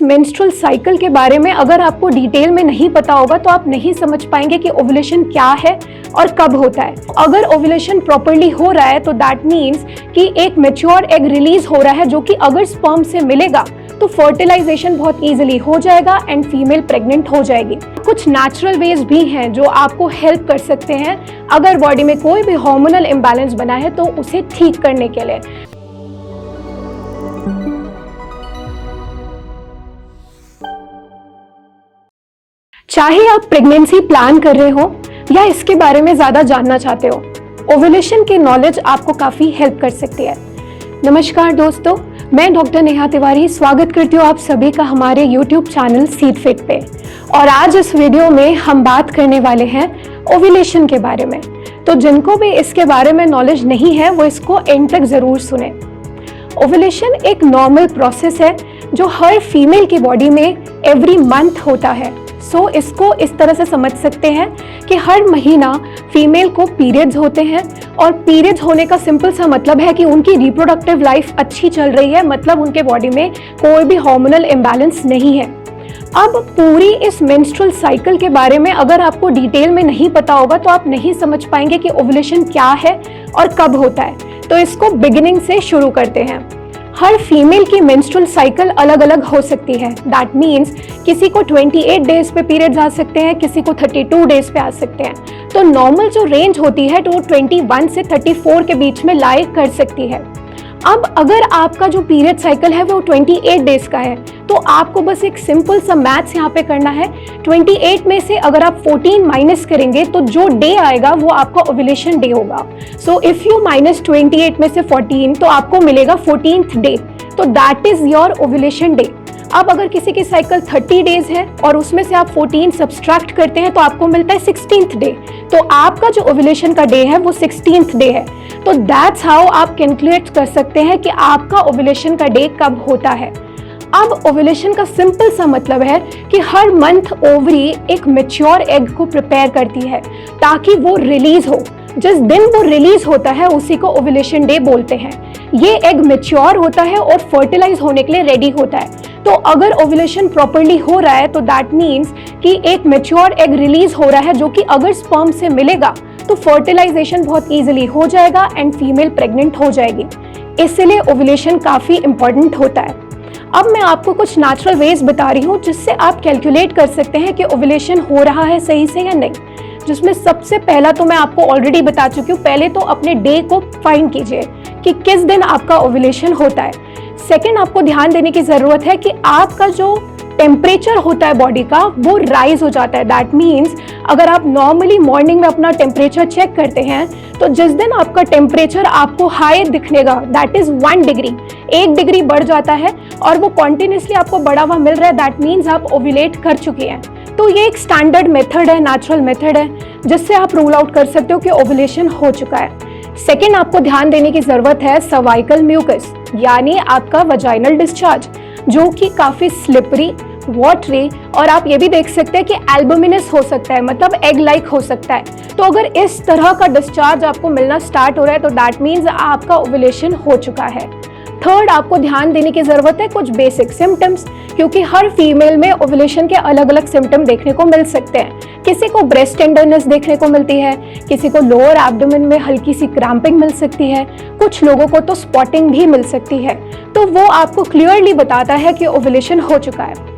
इस menstrual cycle के बारे में अगर आपको डिटेल में नहीं पता होगा तो आप नहीं समझ पाएंगे कि ओव्यूलेशन क्या है और कब होता है। अगर ओव्यूलेशन प्रॉपरली हो रहा है तो दैट मीन्स कि एक मैच्योर एग रिलीज हो रहा है, जो कि अगर स्पर्म से मिलेगा तो फर्टिलाइजेशन बहुत इजीली हो जाएगा एंड फीमेल प्रेग्नेंट हो जाएगी। कुछ नेचुरल वेज भी हैं जो आपको हेल्प कर सकते हैं अगर बॉडी में कोई भी हार्मोनल इम्बैलेंस बना है तो उसे ठीक करने के लिए। चाहे आप प्रेगनेंसी प्लान कर रहे हो या इसके बारे में ज्यादा जानना चाहते हो, ओव्यूलेशन की नॉलेज आपको काफी हेल्प कर सकती है। नमस्कार दोस्तों, मैं डॉक्टर नेहा तिवारी स्वागत करती हूँ आप सभी का हमारे YouTube चैनल सीड फिट पे। और आज इस वीडियो में हम बात करने वाले हैं ओव्यूलेशन के बारे में। तो जिनको भी इसके बारे में नॉलेज नहीं है वो इसको एंड तक जरूर सुने। ओव्यूलेशन एक नॉर्मल प्रोसेस है जो हर फीमेल की बॉडी में एवरी मंथ होता है। सो इसको इस तरह से समझ सकते हैं कि हर महीना फीमेल को पीरियड्स होते हैं और पीरियड्स होने का सिंपल सा मतलब है कि उनकी रिप्रोडक्टिव लाइफ अच्छी चल रही है, मतलब उनके बॉडी में कोई भी हार्मोनल इम्बैलेंस नहीं है। अब पूरी इस मेंस्ट्रुअल साइकिल के बारे में अगर आपको डिटेल में नहीं पता होगा तो आप नहीं समझ पाएंगे कि ओव्यूलेशन क्या है और कब होता है। तो इसको बिगिनिंग से शुरू करते हैं। हर फीमेल की मेंस्ट्रुअल साइकिल अलग अलग हो सकती है। दैट मीन्स किसी को 28 डेज पे पीरियड्स आ सकते हैं, किसी को 32 डेज पे आ सकते हैं। तो नॉर्मल जो रेंज होती है तो 21 से 34 के बीच में लाई कर सकती है। अब अगर आपका जो पीरियड साइकिल है वो 28 डेज का है तो आपको बस एक सिंपल सा मैथ्स यहाँ पे करना है। 28 में से अगर आप 14 माइनस करेंगे तो जो डे आएगा वो आपका ओव्यूलेशन डे होगा। सो इफ यू माइनस 28 में से 14 तो आपको मिलेगा 14th डे, तो that is your ovulation day. अब अगर किसी की साइकिल 30 डेज है और उसमें से आप 14 सब्सट्रैक्ट करते हैं तो आपको मिलता है 16th डे, तो आपका जो ओव्यूलेशन का डे है वो 16th डे है। तो दैट्स हाउ आप कैलकुलेट कर सकते हैं कि आपका ओव्यूलेशन का डे कब होता है। अब ओव्यूलेशन का सिंपल सा मतलब है कि हर मंथ ओवरी एक मैच्योर एग को प्रिपेयर करती है ताकि वो रिलीज हो। जिस दिन वो रिलीज होता है उसी को ओव्यूलेशन डे बोलते हैं। ये एग मैच्योर होता है और फर्टिलाइज होने के लिए रेडी होता है। तो अगर ओव्यूलेशन प्रॉपरली हो रहा है तो दैट मीन्स कि एक मैच्योर एग रिलीज हो रहा है, जो कि अगर स्पर्म से मिलेगा तो फर्टिलाइजेशन बहुत इजीली हो जाएगा एंड फीमेल प्रेग्नेंट हो जाएगी। इसलिए ओव्यूलेशन काफी इंपॉर्टेंट होता है। अब मैं आपको कुछ नेचुरल वेज बता रही हूँ जिससे आप कैलकुलेट कर सकते हैं कि ओव्यूलेशन हो रहा है सही से या नहीं। जिसमें सबसे पहला तो मैं आपको ऑलरेडी बता चुकी हूँ, पहले तो अपने डे को फाइंड कीजिए कि किस दिन आपका ओव्यूलेशन होता है। सेकेंड, आपको ध्यान देने की जरूरत है कि आपका जो टेम्परेचर होता है बॉडी का वो राइज हो जाता है। दैट मीन्स अगर आप नॉर्मली मॉर्निंग में अपना टेम्परेचर चेक करते हैं तो जिस दिन आपका टेम्परेचर आपको हाई दिखनेगा दैट इज 1 डिग्री, 1 डिग्री बढ़ जाता है और वो कॉन्टिन्यूसली आपको बढ़ा हुआ मिल रहा है, दैट मीन्स आप ओव्यूलेट कर चुके हैं। तो ये एक स्टैंडर्ड मेथड है, नेचुरल मेथड है जिससे आप रूल आउट कर सकते हो कि ओव्यूलेशन हो चुका है। सेकेंड, आपको ध्यान देने की जरूरत है सर्वाइकल म्यूकस यानी आपका वजाइनल डिस्चार्ज, जो कि काफी स्लिपरी, वाटरी और आप ये भी देख सकते हैं कि एल्बुमिनस हो सकता है, मतलब एग लाइक हो सकता है। तो अगर इस तरह का डिस्चार्ज आपको मिलना स्टार्ट हो रहा है तो दैट मीन्स आपका ओव्यूलेशन हो चुका है। थर्ड, आपको ध्यान देने की जरूरत है कुछ बेसिक सिम्टम्स, क्योंकि हर फीमेल में ओव्यूलेशन के अलग अलग सिम्टम देखने को मिल सकते हैं। किसी को ब्रेस्ट टेंडरनेस देखने को मिलती है, किसी को लोअर एब्डोमेन में हल्की सी क्रैम्पिंग मिल सकती है, कुछ लोगों को तो स्पॉटिंग भी मिल सकती है। तो वो आपको क्लियरली बताता है कि ओव्यूलेशन हो चुका है।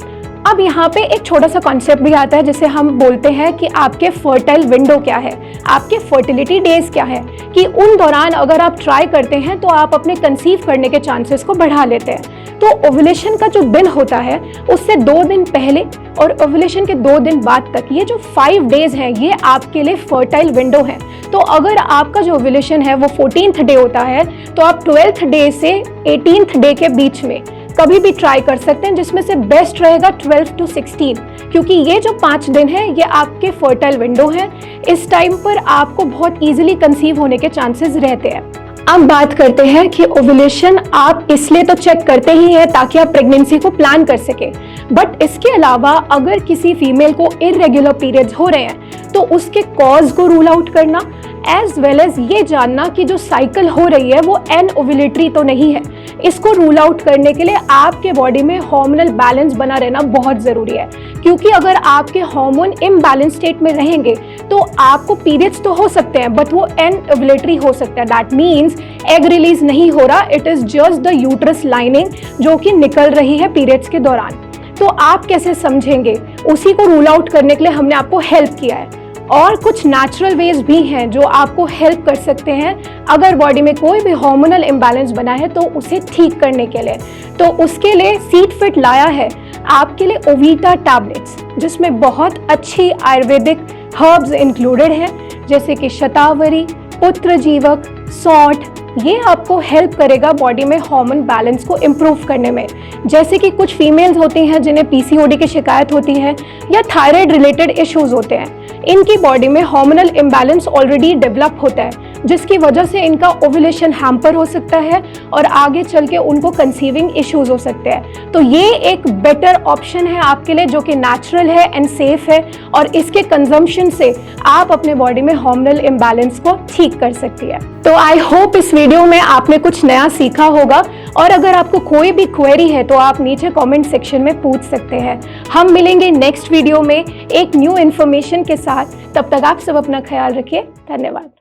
अब यहाँ पे एक छोटा सा कॉन्सेप्ट भी आता है जिसे हम बोलते हैं कि आपके फर्टाइल विंडो क्या है, आपके फर्टिलिटी डेज क्या है, कि उन दौरान अगर आप ट्राई करते हैं तो आप अपने कंसीव करने के चांसेस को बढ़ा लेते हैं। तो ओव्यूलेशन का जो दिन होता है उससे 2 दिन पहले और ओव्यूलेशन के 2 दिन बाद तक ये जो 5 डेज हैं ये आपके लिए फर्टाइल विंडो है। तो अगर आपका जो ओव्यूलेशन है वो 14th डे होता है तो आप 12th डे से 18th डे के बीच में कभी भी ट्राई कर सकते हैं, जिसमें से बेस्ट रहेगा 12 to 16, क्योंकि ये जो 5 दिन है ये आपके फर्टाइल विंडो है। इस टाइम पर आपको बहुत इजीली कंसीव होने के चांसेस रहते हैं। अब बात करते हैं कि ओव्यूलेशन आप इसलिए तो चेक करते ही हैं ताकि आप प्रेगनेंसी को प्लान कर सके, बट इसके अलावा अगर किसी फीमेल को इररेगुलर पीरियड्स हो रहे हैं तो उसके कॉज को रूल आउट करना, एज वेल एज ये जानना कि जो साइकिल हो रही है वो एनओव्यूलेटरी तो नहीं है। इसको रूल आउट करने के लिए आपके बॉडी में हार्मोनल बैलेंस बना रहना बहुत ज़रूरी है, क्योंकि अगर आपके हार्मोन इम्बैलेंस स्टेट में रहेंगे तो आपको पीरियड्स तो हो सकते हैं बट वो एनओव्यूलेटरी हो सकता है। दैट मीन्स एग रिलीज नहीं हो रहा, it is just the uterus lining जो कि निकल रही है पीरियड्स के दौरान। तो आप कैसे समझेंगे, उसी को रूल आउट करने के लिए हमने आपको हेल्प किया है। और कुछ नेचुरल वेज भी हैं जो आपको हेल्प कर सकते हैं अगर बॉडी में कोई भी हार्मोनल इम्बैलेंस बना है तो उसे ठीक करने के लिए। तो उसके लिए सीड फिट लाया है आपके लिए ओवीटा टैबलेट्स, जिसमें बहुत अच्छी आयुर्वेदिक हर्ब्स इंक्लूडेड हैं, जैसे कि शतावरी, पुत्रजीवक, सौंठ। ये आपको हेल्प करेगा बॉडी में हार्मोन बैलेंस को इम्प्रूव करने में। जैसे कि कुछ फीमेल्स होती हैं जिन्हें पीसीओडी की शिकायत होती है या थायराइड रिलेटेड इश्यूज होते हैं, इनकी बॉडी में हार्मोनल इम्बैलेंस ऑलरेडी डेवलप होता है, जिसकी वजह से इनका ओव्यूलेशन हैम्पर हो सकता है और आगे चल के उनको कंसीविंग इश्यूज हो सकते हैं। तो ये एक बेटर ऑप्शन है आपके लिए जो कि नेचुरल है एंड सेफ है, और इसके कंजम्पशन से आप अपने बॉडी में हार्मोनल इम्बैलेंस को ठीक कर सकती है। तो आई होप इस वीडियो में आपने कुछ नया सीखा होगा, और अगर आपको कोई भी क्वेरी है तो आप नीचे कमेंट सेक्शन में पूछ सकते हैं। हम मिलेंगे नेक्स्ट वीडियो में एक न्यू इन्फॉर्मेशन के साथ। तब तक आप सब अपना ख्याल रखिए। धन्यवाद।